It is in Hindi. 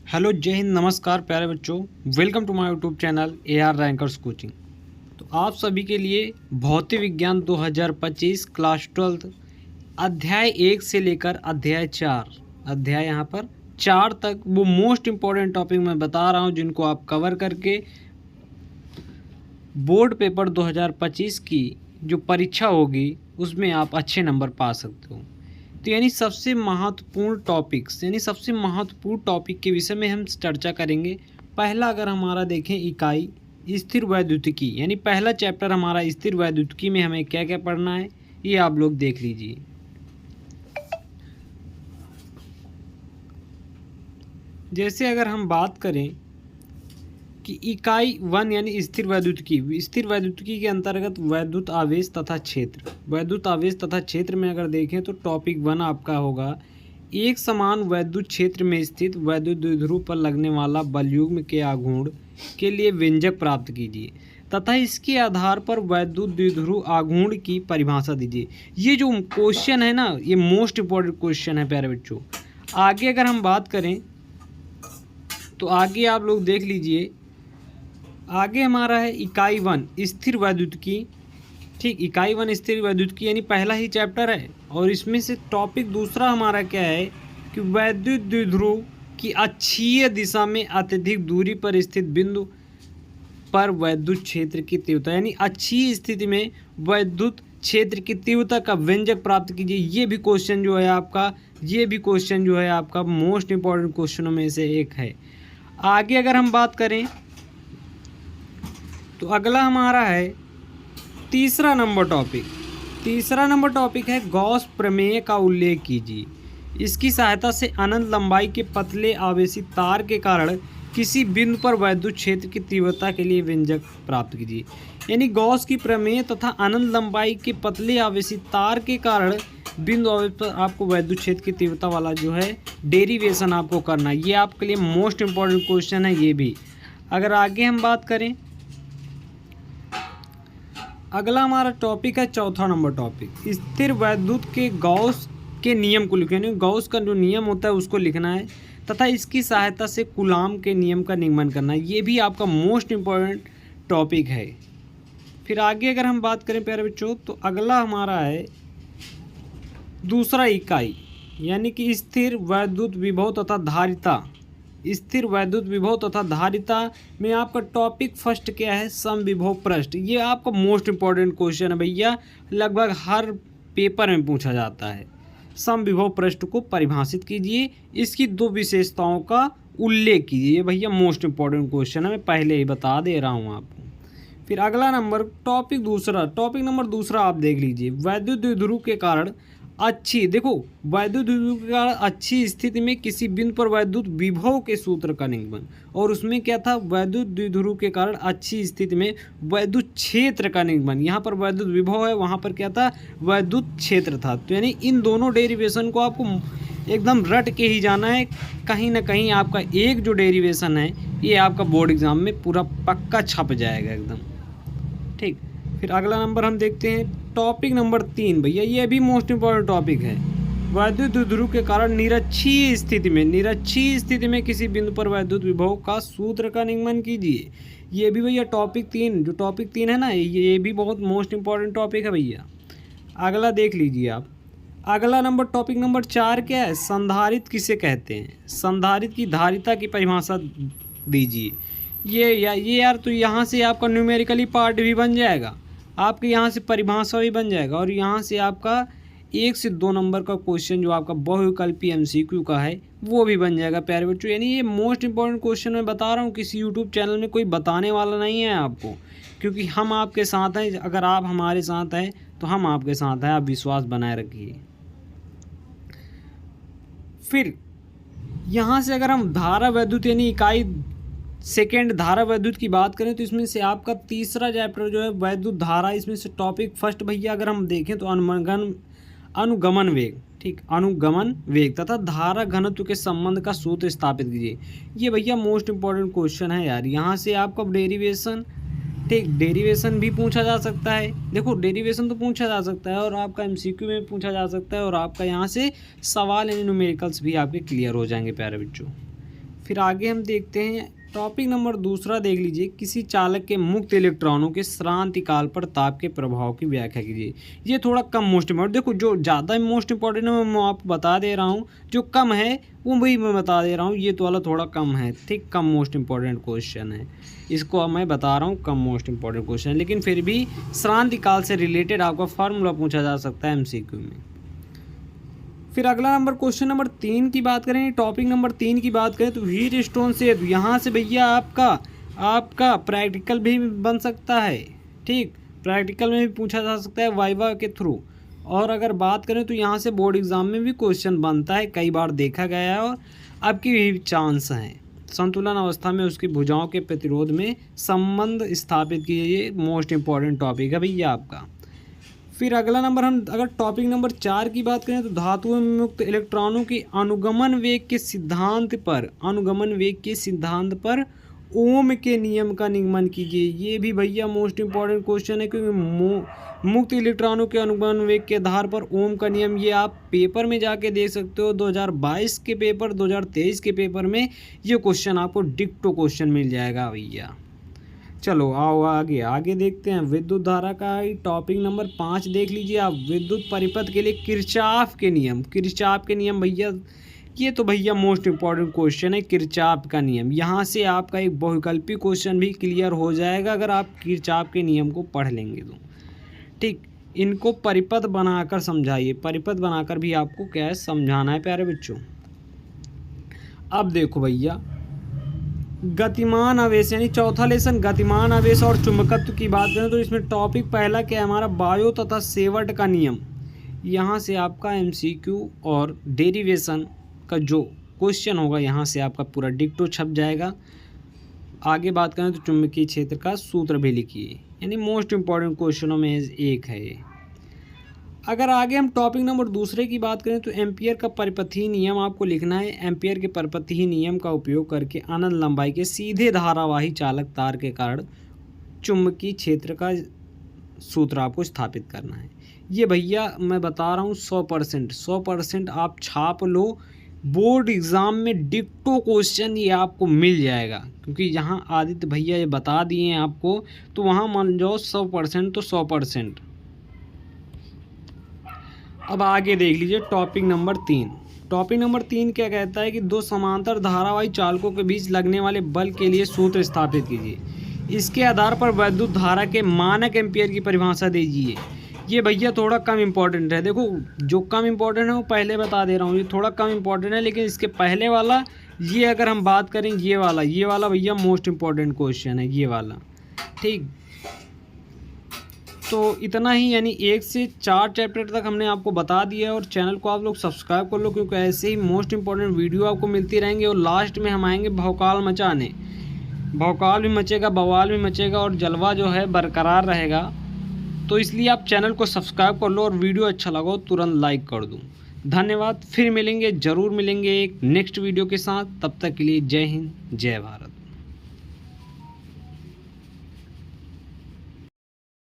हेलो, जय हिंद, नमस्कार प्यारे बच्चों। Welcome to my YouTube channel AR rankers coaching. तो आप सभी के लिए भौतिक विज्ञान 2025 क्लास 12 अध्याय 1 से लेकर अध्याय 4 अध्याय यहाँ पर 4 तक वो मोस्ट इम्पॉर्टेंट टॉपिक मैं बता रहा हूँ जिनको आप कवर करके बोर्ड पेपर 2025 की जो परीक्षा होगी उसमें आप अच्छे नंबर पा सकते हो। तो यानी सबसे महत्वपूर्ण टॉपिक के विषय में हम चर्चा करेंगे। पहला अगर हमारा देखें इकाई स्थिर वैद्युतिकी, यानी पहला चैप्टर हमारा स्थिर वैद्युतिकी में हमें क्या क्या पढ़ना है ये आप लोग देख लीजिए। जैसे अगर हम बात करें कि इकाई 1 यानी स्थिर वैद्युतिकी के अंतर्गत वैद्युत आवेश तथा क्षेत्र में अगर देखें तो टॉपिक 1 आपका होगा एक समान वैद्युत क्षेत्र में स्थित वैद्युत द्विध्रुव पर लगने वाला बलयुग्म के आघूर्ण के लिए व्यंजक प्राप्त कीजिए तथा इसके आधार पर वैद्युत द्विध्रुव आघूर्ण की परिभाषा दीजिए। ये जो क्वेश्चन है ना, ये मोस्ट इम्पॉर्टेंट क्वेश्चन है प्यारे बच्चों। आगे अगर हम बात करें तो आगे आप लोग देख लीजिए। आगे हमारा है इकाई 1 स्थिर वैद्युतिकी। ठीक, इकाई 1 स्थिर वैद्युतिकी यानी पहला ही चैप्टर है और इसमें से टॉपिक दूसरा हमारा क्या है कि वैद्युत द्विध्रुव की अक्षीय दिशा में अत्यधिक दूरी पर स्थित बिंदु पर वैद्युत क्षेत्र की तीव्रता, यानी अक्षीय स्थिति में वैद्युत क्षेत्र की तीव्रता का व्यंजक प्राप्त कीजिए। ये भी क्वेश्चन जो है आपका मोस्ट इम्पॉर्टेंट क्वेश्चनों में से एक है। आगे अगर हम बात करें तो अगला हमारा है तीसरा नंबर टॉपिक है गॉस प्रमेय का उल्लेख कीजिए। इसकी सहायता से अनंत लंबाई के पतले आवेशित तार के कारण किसी बिंदु पर वैद्युत क्षेत्र की तीव्रता के लिए व्यंजक प्राप्त कीजिए। यानी गॉस की प्रमेय तथा अनंत लंबाई के पतले आवेशित तार के कारण बिंदु आवेश पर आपको वैद्युत क्षेत्र की तीव्रता वाला जो है डेरिवेशन आपको करना है। ये आपके लिए मोस्ट इम्पॉर्टेंट क्वेश्चन है ये भी। अगर आगे हम बात करें, अगला हमारा टॉपिक है चौथा नंबर टॉपिक स्थिर वैद्युत के गॉस के नियम को लिखना है। गॉस का जो नियम होता है उसको लिखना है तथा इसकी सहायता से कूलाम के नियम का निगमन करना है। ये भी आपका मोस्ट इम्पॉर्टेंट टॉपिक है। फिर आगे अगर हम बात करें प्यारे बच्चों तो अगला हमारा है दूसरा इकाई यानी कि स्थिर वैद्युत विभव तथा धारिता में आपका टॉपिक फर्स्ट क्या है, समविभव पृष्ठ। ये आपका मोस्ट इम्पॉर्टेंट क्वेश्चन है भैया, लगभग हर पेपर में पूछा जाता है। समविभव पृष्ठ को परिभाषित कीजिए, इसकी दो विशेषताओं का उल्लेख कीजिए। ये भैया मोस्ट इम्पॉर्टेंट क्वेश्चन है, मैं पहले ही बता दे रहा हूँ आपको। फिर अगला नंबर टॉपिक नंबर दूसरा आप देख लीजिए। वैद्युत द्विध्रुव के कारण अच्छी स्थिति में किसी बिंदु पर वैद्युत विभव के सूत्र का निगमन, और उसमें क्या था, वैद्युत द्विध्रुव के कारण अच्छी स्थिति में वैद्युत क्षेत्र का निगमन। यहाँ पर वैद्युत विभव है, वहाँ पर क्या था, वैद्युत क्षेत्र था। तो यानी इन दोनों डेरिवेशन को आपको एकदम रट के ही जाना है। कहीं ना कहीं आपका एक जो डेरिवेशन है ये आपका बोर्ड एग्जाम में पूरा पक्का छप जाएगा एकदम। ठीक, फिर अगला नंबर हम देखते हैं टॉपिक नंबर 3 भैया, ये भी मोस्ट इम्पॉर्टेंट टॉपिक है। वैद्युत द्विध्रुव के कारण निरक्षीय स्थिति में किसी बिंदु पर वैद्युत विभव का सूत्र का निगमन कीजिए। ये भी भैया टॉपिक 3 है ना, ये भी बहुत मोस्ट इम्पॉर्टेंट टॉपिक है भैया। अगला देख लीजिए आप। अगला नंबर टॉपिक नंबर 4 क्या है, संधारित्र किसे कहते हैं। संधारित्र की धारिता की परिभाषा दीजिए। ये यार तो यहाँ से आपका न्यूमेरिकली पार्ट भी बन जाएगा, आपके यहाँ से परिभाषा भी बन जाएगा, और यहाँ से आपका 1 से 2 नंबर का क्वेश्चन जो आपका बहुविकल्पी MCQ का है वो भी बन जाएगा प्यारे बच्चों। यानी ये मोस्ट इंपॉर्टेंट क्वेश्चन मैं बता रहा हूँ, किसी यूट्यूब चैनल में कोई बताने वाला नहीं है आपको, क्योंकि हम आपके साथ हैं। अगर आप हमारे साथ हैं तो हम आपके साथ हैं, आप विश्वास बनाए रखिए। फिर यहाँ से अगर हम धारा वैद्युत यानी इकाई सेकेंड धारा वैद्युत की बात करें तो इसमें से आपका तीसरा चैप्टर जो है वैद्युत धारा, इसमें से टॉपिक फर्स्ट भैया अगर हम देखें तो अनुगमन वेग। ठीक, अनुगमन वेग तथा धारा घनत्व के संबंध का सूत्र स्थापित कीजिए। ये भैया मोस्ट इंपॉर्टेंट क्वेश्चन है यार। यहाँ से आपका डेरिवेशन भी पूछा जा सकता है। देखो डेरिवेशन तो पूछा जा सकता है और आपका MCQ में पूछा जा सकता है, और आपका यहाँ से सवाल यानी न्यूमेरिकल्स भी आपके क्लियर हो जाएंगे प्यारे बच्चों। फिर आगे हम देखते हैं टॉपिक नंबर दूसरा देख लीजिए, किसी चालक के मुक्त इलेक्ट्रॉनों के श्रांति काल पर ताप के प्रभाव की व्याख्या कीजिए। ये थोड़ा कम मोस्ट इम्पॉर्टेंट, देखो जो ज़्यादा मोस्ट इम्पॉर्टेंट है मैं आपको बता दे रहा हूँ, जो कम है वो वही मैं बता दे रहा हूँ। ये तो वाला थोड़ा कम है, ठीक, कम मोस्ट इम्पॉर्टेंट क्वेश्चन है, इसको मैं बता रहा हूँ कम मोस्ट इम्पॉर्टेंट क्वेश्चन है, लेकिन फिर भी श्रांति काल से रिलेटेड आपका फार्मूला पूछा जा सकता है MCQ में। फिर अगला नंबर क्वेश्चन नंबर 3 की बात करें, टॉपिक नंबर 3 की बात करें तो व्हीट स्टोन से यहाँ से भैया आपका प्रैक्टिकल भी बन सकता है, ठीक, प्रैक्टिकल में भी पूछा जा सकता है वाइवा के थ्रू। और अगर बात करें तो यहाँ से बोर्ड एग्जाम में भी क्वेश्चन बनता है, कई बार देखा गया है और अब की भी चांस हैं। संतुलन अवस्था में उसकी भुजाओं के प्रतिरोध में संबंध स्थापित कीजिए, मोस्ट इंपॉर्टेंट टॉपिक है भैया आपका। फिर अगला नंबर हम अगर टॉपिक नंबर 4 की बात करें तो धातुओं में मुक्त इलेक्ट्रॉनों की अनुगमन वेग के सिद्धांत पर ओम के नियम का निगमन कीजिए। ये भी भैया मोस्ट इंपॉर्टेंट क्वेश्चन है, क्योंकि मुक्त इलेक्ट्रॉनों के अनुगमन वेग के आधार पर ओम का नियम, ये आप पेपर में जाके देख सकते हो, 2022 के पेपर, 2023 के पेपर में ये क्वेश्चन आपको डिक्टो क्वेश्चन मिल जाएगा भैया। चलो आओ आगे देखते हैं विद्युत धारा का टॉपिक नंबर 5 देख लीजिए आप। विद्युत परिपथ के लिए किरचॉफ के नियम भैया, ये तो भैया मोस्ट इंपॉर्टेंट क्वेश्चन है, किरचॉफ का नियम। यहाँ से आपका एक बहुविकल्पी क्वेश्चन भी क्लियर हो जाएगा अगर आप किरचॉफ के नियम को पढ़ लेंगे तो, ठीक। इनको परिपथ बनाकर समझाइए, परिपथ बनाकर भी आपको क्या है समझाना है प्यारे बच्चों। अब देखो भैया गतिमान आवेश यानी चौथा लेसन गतिमान आवेश और चुंबकत्व की बात करें तो इसमें टॉपिक पहला क्या है हमारा, बायो तथा सेवर्ट का नियम। यहाँ से आपका MCQ और डेरिवेशन का जो क्वेश्चन होगा यहाँ से आपका पूरा डिक्टो छप जाएगा। आगे बात करें तो चुंबकीय क्षेत्र का सूत्र भी लिखिए, यानी मोस्ट इंपॉर्टेंट क्वेश्चनों में एक है ये। अगर आगे हम टॉपिक नंबर दूसरे की बात करें तो एम्पियर का परिपथीय नियम आपको लिखना है। एम्पियर के परिपथीय नियम का उपयोग करके अनंत लंबाई के सीधे धारावाही चालक तार के कारण चुंबकीय क्षेत्र का सूत्र आपको स्थापित करना है। ये भैया मैं बता रहा हूँ 100% आप छाप लो, बोर्ड एग्ज़ाम में डिक्टो क्वेश्चन ये आपको मिल जाएगा, क्योंकि यहाँ आदित्य भैया ये बता दिए हैं आपको, तो वहाँ मान जाओ 100% तो 100%। अब आगे देख लीजिए टॉपिक नंबर 3 क्या कहता है कि दो समांतर धारावाही चालकों के बीच लगने वाले बल के लिए सूत्र स्थापित कीजिए। इसके आधार पर विद्युत धारा के मानक एम्पियर की परिभाषा दीजिए। ये भैया थोड़ा कम इम्पोर्टेंट है, देखो जो कम इम्पोर्टेंट है वो पहले बता दे रहा हूँ, ये थोड़ा कम इम्पोर्टेंट है, लेकिन इसके पहले वाला ये अगर हम बात करें ये वाला भैया मोस्ट इम्पोर्टेंट क्वेश्चन है ये वाला, ठीक। तो इतना ही, यानी 1 से 4 चैप्टर तक हमने आपको बता दिया है। और चैनल को आप लोग सब्सक्राइब कर लो, क्योंकि ऐसे ही मोस्ट इंपॉर्टेंट वीडियो आपको मिलती रहेंगी। और लास्ट में हम आएंगे भौकाल मचाने, भौकाल भी मचेगा, बवाल भी मचेगा और जलवा जो है बरकरार रहेगा। तो इसलिए आप चैनल को सब्सक्राइब कर लो और वीडियो अच्छा लगा तुरंत लाइक कर दूँ। धन्यवाद, फिर मिलेंगे, ज़रूर मिलेंगे एक नेक्स्ट वीडियो के साथ। तब तक के लिए जय हिंद, जय भारत।